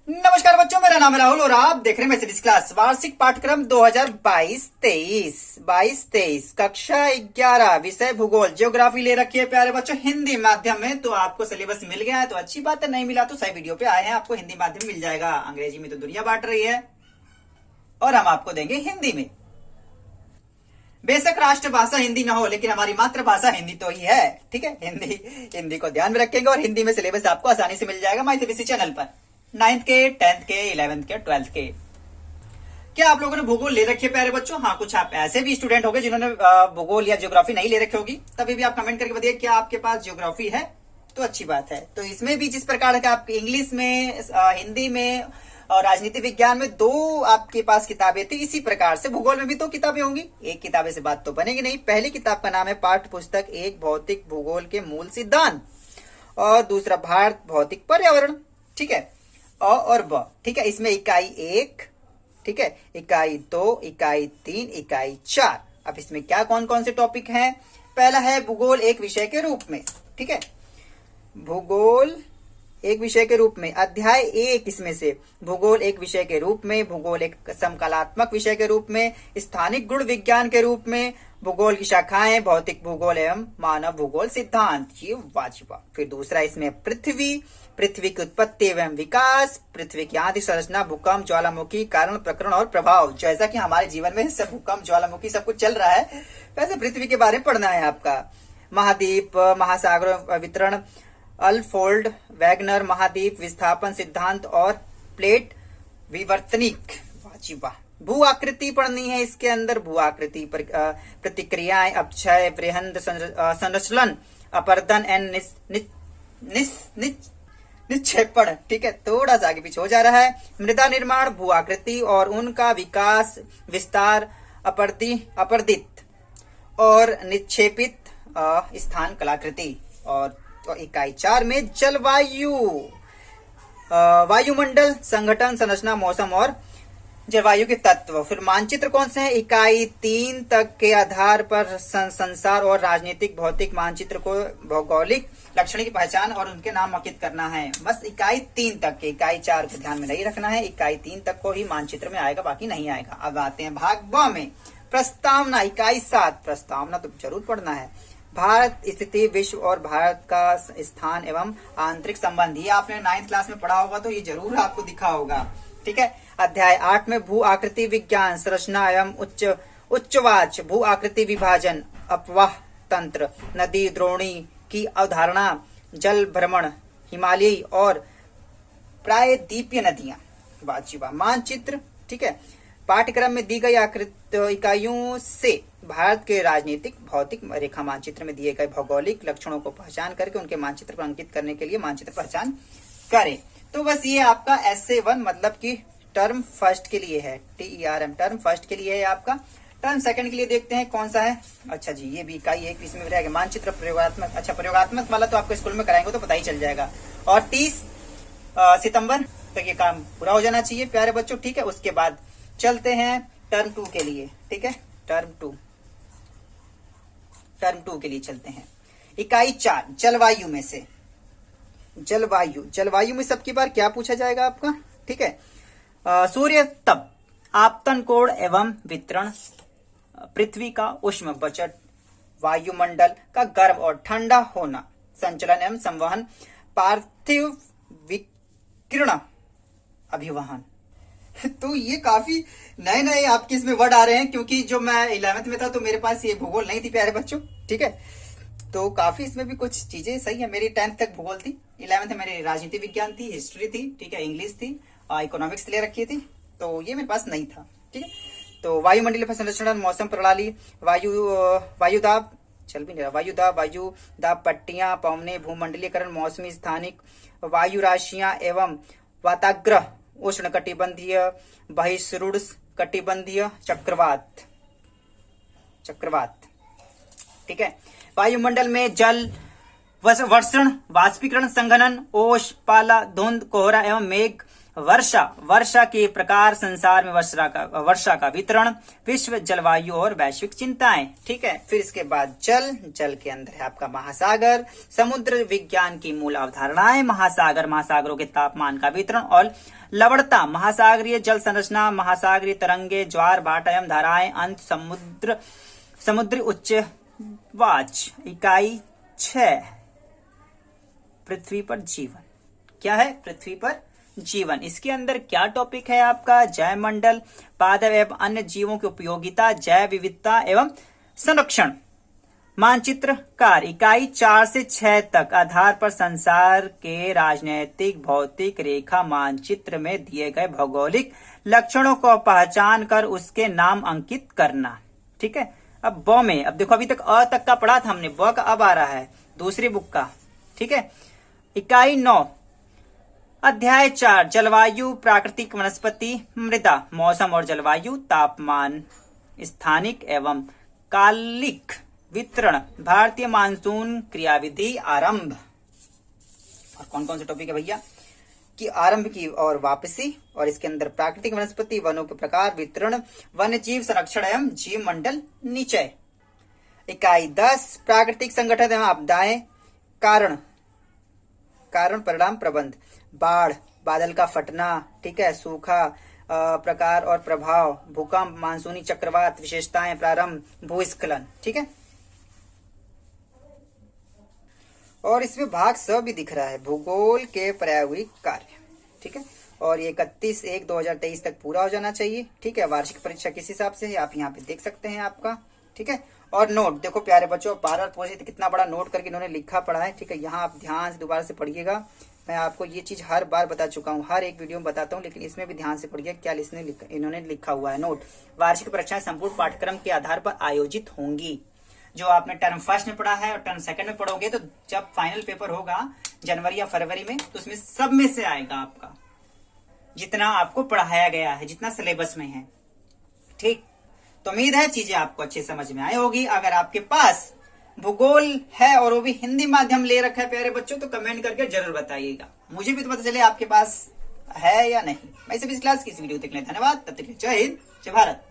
नमस्कार बच्चों, मेरा नाम है राहुल और आप देख रहे हैं मैथमेटिक्स क्लास वार्षिक पाठ्यक्रम 2022-23 कक्षा 11 विषय भूगोल ज्योग्राफी ले रखी है प्यारे बच्चों हिंदी माध्यम में। तो आपको सिलेबस मिल गया है तो अच्छी बात है, नहीं मिला तो सही वीडियो पे आए हैं, आपको हिंदी माध्यम मिल जाएगा। अंग्रेजी में तो दुनिया बांट रही है और हम आपको देंगे हिंदी में। बेशक राष्ट्रभाषा हिंदी ना हो लेकिन हमारी मातृभाषा हिंदी तो ही है, ठीक है। हिंदी को ध्यान में रखेंगे और हिंदी में सिलेबस आपको आसानी से मिल जाएगा माइथमेटिक्स चैनल पर। 9th के, 10th के, 11th के, 12th के। क्या आप लोगों ने भूगोल ले रखे प्यारे बच्चों? हाँ, कुछ आप ऐसे भी स्टूडेंट होंगे जिन्होंने भूगोल या ज्योग्राफी नहीं ले रखी होगी, तभी भी आप कमेंट करके बताइए क्या आपके पास ज्योग्राफी है, तो अच्छी बात है। तो इसमें भी जिस प्रकार का आप इंग्लिश में, हिंदी में और राजनीति विज्ञान में दो आपके पास किताबें थी, इसी प्रकार से भूगोल में भी दो किताबें होंगी। एक किताबें से बात तो बनेगी नहीं। पहली किताब का नाम है पाठ्य पुस्तक एक भौतिक भूगोल के मूल सिद्धांत और दूसरा भारत भौतिक पर्यावरण, ठीक है। अ और ब, ठीक है। इसमें इकाई 1, ठीक है, इकाई 2, इकाई 3, इकाई 4। अब इसमें क्या कौन कौन से टॉपिक हैं? पहला है भूगोल एक विषय के रूप में, ठीक है। भूगोल एक विषय के रूप में अध्याय 1, इसमें से भूगोल एक विषय के रूप में, भूगोल एक समकालात्मक विषय के रूप में, स्थानिक गुण विज्ञान के रूप में, भूगोल की शाखाएं भौतिक भूगोल एवं मानव भूगोल सिद्धांत, ये वाजिबा। फिर दूसरा इसमें पृथ्वी की उत्पत्ति एवं विकास, पृथ्वी की आदि संरचना, भूकंप, ज्वालामुखी, कारण, प्रकरण और प्रभाव। जैसा कि हमारे जीवन में सब भूकंप, ज्वालामुखी सब कुछ चल रहा है, वैसे पृथ्वी के बारे में पढ़ना है आपका। महाद्वीप, महासागर वितरण, अल्फोल्ड, वैगनर महाद्वीप विस्थापन सिद्धांत और प्लेट विवर्तनिक, वाजिबा। भू आकृति पढ़नी है इसके अंदर, भू आकृति प्रतिक्रियाएं, अपक्षय, वृहद संरचलन, अपर्दन एंड निक्षेपण, ठीक है। थोड़ा सा आगे पीछे हो जा रहा है। मृदा निर्माण, भू आकृति और उनका विकास, विस्तार, अपर्दित और निक्षेपित स्थान कलाकृति। और तो इकाई 4 में जलवायु, वायुमंडल, संगठन, संरचना, मौसम और जलवायु के तत्व। फिर मानचित्र कौन से हैं? इकाई 3 तक के आधार पर संसार और राजनीतिक भौतिक मानचित्र को भौगोलिक लक्षण की पहचान और उनके नाम अंकित करना है। बस इकाई 3 तक के, इकाई 4 को ध्यान में नहीं रखना है, इकाई 3 तक को ही मानचित्र में आएगा, बाकी नहीं आएगा। अब आते हैं भाग ब में, प्रस्तावना, इकाई 7। प्रस्तावना तो जरूर पढ़ना है। भारत स्थिति, विश्व और भारत का स्थान एवं आंतरिक संबंध, ये आपने 9th क्लास में पढ़ा होगा तो ये जरूर आपको दिखा होगा, ठीक है। अध्याय 8 में भू आकृति विज्ञान, संरचना एवं उच्चवाच, भू आकृति विभाजन, अपवाह तंत्र, नदी द्रोणी की अवधारणा, जल भ्रमण, हिमालयी और प्रायद्वीपीय नदियां, वाजिबा। मानचित्र, ठीक है। पाठ्यक्रम में दी गई आकृत इकाइयों से भारत के राजनीतिक भौतिक रेखा मानचित्र में दिए गए भौगोलिक लक्षणों को पहचान करके उनके मानचित्र पर अंकित करने के लिए मानचित्र पहचान करें। तो बस ये आपका SA1 मतलब कि टर्म फर्स्ट के लिए है, TERM टर्म फर्स्ट के लिए है आपका। टर्म सेकंड के लिए देखते हैं कौन सा है। अच्छा जी, ये भी इकाई 1 इसमें रहेगा, मानचित्र प्रयोगात्मक। अच्छा, प्रयोगात्मक वाला तो आपको स्कूल में कराएंगे तो पता ही चल जाएगा। और 30 सितंबर तक ये काम पूरा हो जाना चाहिए प्यारे बच्चों, ठीक है। उसके बाद चलते हैं टर्म 2 के लिए, ठीक है। टर्म 2 के लिए चलते हैं। इकाई 4 जलवायु में से, जलवायु में सबकी बार क्या पूछा जाएगा आपका, ठीक है। सूर्य तप, आपतन कोण एवं वितरण, पृथ्वी का उष्ण बजट, वायुमंडल का गर्म और ठंडा होना, संचलन एवं संवहन, पार्थिव विकिरण अभिवहन। तो ये काफी नए नए आपके इसमें वर्ड आ रहे हैं, क्योंकि जो मैं 11th में था तो मेरे पास ये भूगोल नहीं थी प्यारे बच्चों, ठीक है। तो काफी इसमें भी कुछ चीजें सही है। मेरी 10th तक भूगोल थी, 11th में मेरी राजनीति विज्ञान थी, हिस्ट्री थी, ठीक है, इंग्लिश थी, इकोनॉमिक्स ले रखी थी, तो ये मेरे पास नहीं था, ठीक है। तो वायुमंडलीय संरचना, मौसम प्रणाली, वायुदाब, चल भी नहीं रहा, वायुदाब पट्टियां, पवने, भूमंडलीकरण, मौसमी स्थानिक, वायु राशियां एवं वाताग्रह, उष्ण कटिबंधीय, बहिष्रुड़ कटिबंधीय, चक्रवात, ठीक है। वायुमंडल में जल, वर्षण, वाष्पीकरण, संघनन, ओश, पाला, धुंध, कोहरा एवं मेघ, वर्षा, वर्षा के प्रकार, संसार में वर्षा का वितरण, विश्व जलवायु और वैश्विक चिंताएं। ठीक है, फिर इसके बाद जल, जल के अंदर है आपका महासागर, समुद्र विज्ञान की मूल अवधारणाएं, महासागर, महासागरों के तापमान का वितरण और लवणता, महासागरीय जल संरचना, महासागरीय तरंगे, ज्वार भाटा एवं धाराएं, अंत समुद्री उच्चवाच। इकाई 6 पृथ्वी पर जीवन। क्या है? पृथ्वी पर जीवन। इसके अंदर क्या टॉपिक है आपका? जैव मंडल, पादप एवं अन्य जीवों की उपयोगिता, जैव विविधता एवं संरक्षण। मानचित्र कार्य, इकाई 4 से 6 तक आधार पर संसार के राजनैतिक भौतिक रेखा मानचित्र में दिए गए भौगोलिक लक्षणों को पहचान कर उसके नाम अंकित करना। ठीक है, अब ब में, अब देखो अभी तक अ तक का पढ़ा था हमने, ब का अब आ रहा है दूसरी बुक का। ठीक है, इकाई 9 अध्याय 4 जलवायु, प्राकृतिक वनस्पति, मृदा, मौसम और जलवायु, तापमान, स्थानिक एवं कालिक वितरण, भारतीय मानसून, क्रियाविधि, आरंभ। और कौन कौन से टॉपिक है भैया? कि आरंभ की और वापसी, और इसके अंदर प्राकृतिक वनस्पति, वनों के प्रकार, वितरण, वन्य जीव संरक्षण एवं जीव मंडल निचय। इकाई 10 प्राकृतिक संगठन एवं आपदाएं, कारण, कारण परिणाम प्रबंध, बाढ़, बादल का फटना, ठीक है, सूखा, प्रकार और प्रभाव, भूकंप, मानसूनी चक्रवात, विशेषताएं, प्रारंभ, भूस्खलन। ठीक है, और इसमें भाग स भी दिख रहा है, भूगोल के प्रायोगिक कार्य। ठीक है, और ये 31/1/2023 तक पूरा हो जाना चाहिए। ठीक है, वार्षिक परीक्षा किस हिसाब से है आप यहाँ पे देख सकते हैं आपका। ठीक है, और नोट देखो प्यारे बच्चों, बार पूछे कितना बड़ा नोट करके इन्होंने लिखा पड़ा है। ठीक है, यहाँ आप ध्यान से दोबारा से पढ़िएगा। मैं आपको ये चीज हर बार बता चुका हूँ, हर एक वीडियो में बताता हूँ, लेकिन इसमें भी ध्यान से पढ़िए क्या इन्होंने लिखा हुआ है। नोट, वार्षिक परीक्षाएं संपूर्ण पाठ्यक्रम के आधार पर आयोजित होंगी। जो आपने टर्म फर्स्ट में पढ़ा है और टर्म सेकंड में पढ़ोगे, तो जब फाइनल पेपर होगा जनवरी या फरवरी में, तो उसमें सब में से आएगा आपका जितना आपको पढ़ाया गया है, जितना सिलेबस में है। ठीक, तो उम्मीद है चीजें आपको अच्छे समझ में आई होगी। अगर आपके पास भूगोल है और वो भी हिंदी माध्यम ले रखा है प्यारे बच्चों, तो कमेंट करके जरूर बताइएगा, मुझे भी तो पता चले आपके पास है या नहीं। मैं इस क्लास की इस वीडियो तक के लिए धन्यवाद। तब तक जय हिंद, जय भारत।